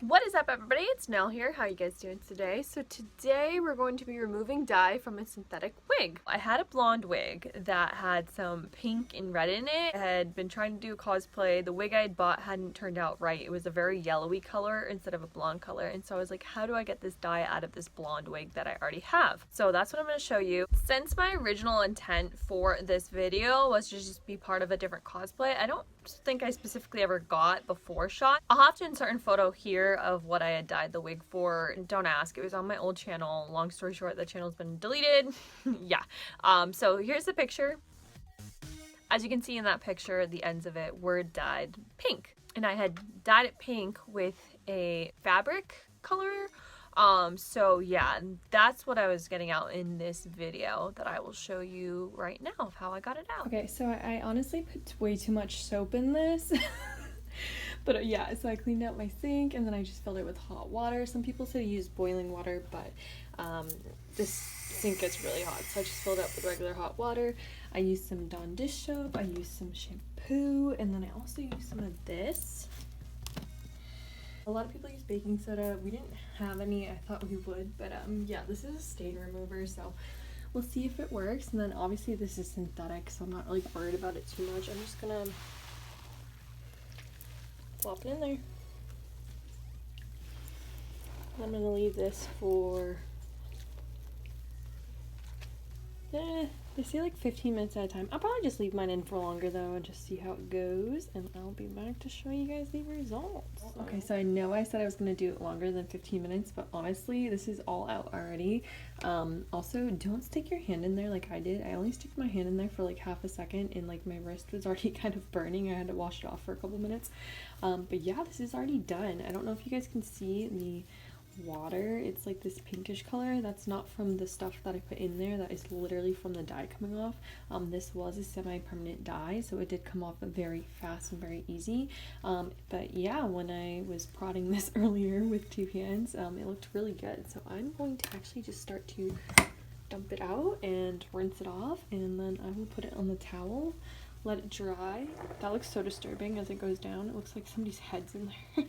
What is up, everybody? It's Nell here. How you guys doing today? So today we're going to be removing dye from a synthetic wig. I had a blonde wig that had some pink and red in it. I had been trying to do a cosplay. The wig I had bought hadn't turned out right. It was a very yellowy color instead of a blonde color, and so I was like, how do I get this dye out of this blonde wig that I already have? So that's what I'm going to show you. Since my original intent for this video was to just be part of a different cosplay, I don't think I specifically ever got before shot. I'll have to insert a photo here of what I had dyed the wig for. Don't ask, it was on my old channel. Long story short, the channel's been deleted. Yeah. So here's the picture. As you can see in that picture, the ends of it were dyed pink, and I had dyed it pink with a fabric color. So yeah, that's what I was getting out in this video that I will show you right now of how I got it out. Okay, so I honestly put way too much soap in this. But yeah, so I cleaned out my sink and then I just filled it with hot water. Some people say use boiling water, but this sink gets really hot, so I just filled it up with regular hot water. I used some Dawn dish soap, I used some shampoo, and then I also used some of this. A lot of people use baking soda. We didn't have any. I thought we would, but yeah, this is a stain remover, so we'll see if it works. And then obviously this is synthetic, so I'm not really worried about it too much. I'm just gonna plop it in there. I'm gonna leave this for they say like 15 minutes at a time. I'll probably just leave mine in for longer though and just see how it goes, and I'll be back to show you guys the results. Okay, so I know I said I was going to do it longer than 15 minutes, but honestly this is all out already. Also, don't stick your hand in there like I did. I only stuck my hand in there for like half a second, and like my wrist was already kind of burning. I had to wash it off for a couple minutes. But yeah, this is already done. I don't know if you guys can see the water. It's like this pinkish color. That's not from the stuff that I put in there. That is literally from the dye coming off. This was a semi-permanent dye, so it did come off very fast and very easy. But yeah, when I was prodding this earlier with two hands, it looked really good. So I'm going to actually just start to dump it out and rinse it off, and then I will put it on the towel, let it dry. That looks so disturbing as it goes down. It looks like somebody's head's in there.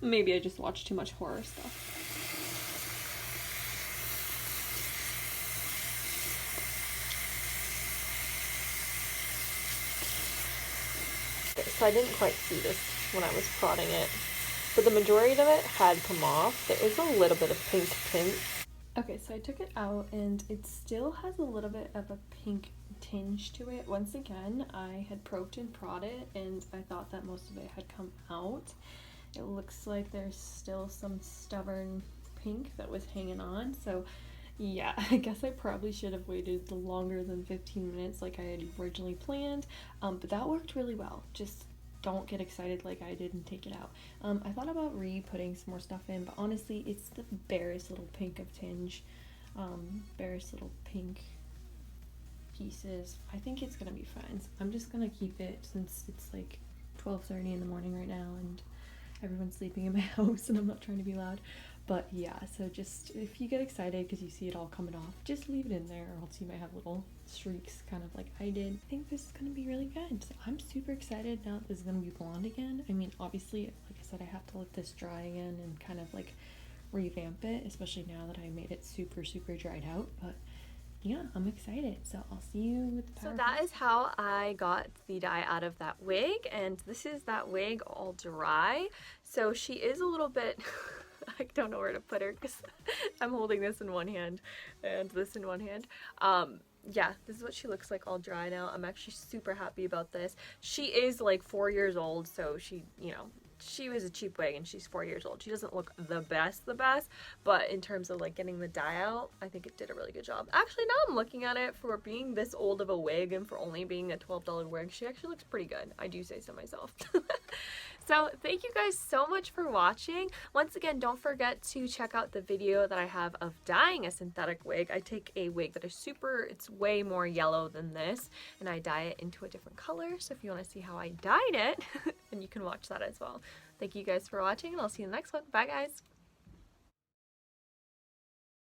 Maybe I just watched too much horror stuff. So I didn't quite see this when I was prodding it, but the majority of it had come off. There is a little bit of pink tint. Okay, so I took it out and it still has a little bit of a pink tinge to it. Once again, I had poked and prodded and I thought that most of it had come out. It looks like there's still some stubborn pink that was hanging on, so yeah, I guess I probably should have waited longer than 15 minutes like I had originally planned, but that worked really well. Just don't get excited like I did and take it out. I thought about re-putting some more stuff in, but honestly, it's the barest little pink of tinge, barest little pink pieces. I think it's gonna be fine. So I'm just gonna keep it since it's like 12:30 in the morning right now, and everyone's sleeping in my house and I'm not trying to be loud. But yeah, so just if you get excited because you see it all coming off, just leave it in there, or else you might have little streaks kind of like I did. I think this is going to be really good. So I'm super excited now that this is going to be blonde again. I mean, obviously, like I said, I have to let this dry again and kind of like revamp it, especially now that I made it super dried out. But yeah, I'm excited. So I'll see you with the power. So that is how I got the dye out of that wig, and this is that wig all dry. So she is a little bit I don't know where to put her because I'm holding this in one hand and this in one hand. Yeah, this is what she looks like all dry now. I'm actually super happy about this. She is like 4 years old, so she, you know, she was a cheap wig and she's 4 years old. She doesn't look the best, but in terms of like getting the dye out, I think it did a really good job. Actually, now I'm looking at it, for being this old of a wig and for only being a $12 wig, she actually looks pretty good. I do say so myself. So thank you guys so much for watching. Once again, don't forget to check out the video that I have of dyeing a synthetic wig. I take a wig that is it's way more yellow than this, and I dye it into a different color. So if you want to see how I dyed it, then you can watch that as well. Thank you guys for watching, and I'll see you in the next one. Bye guys!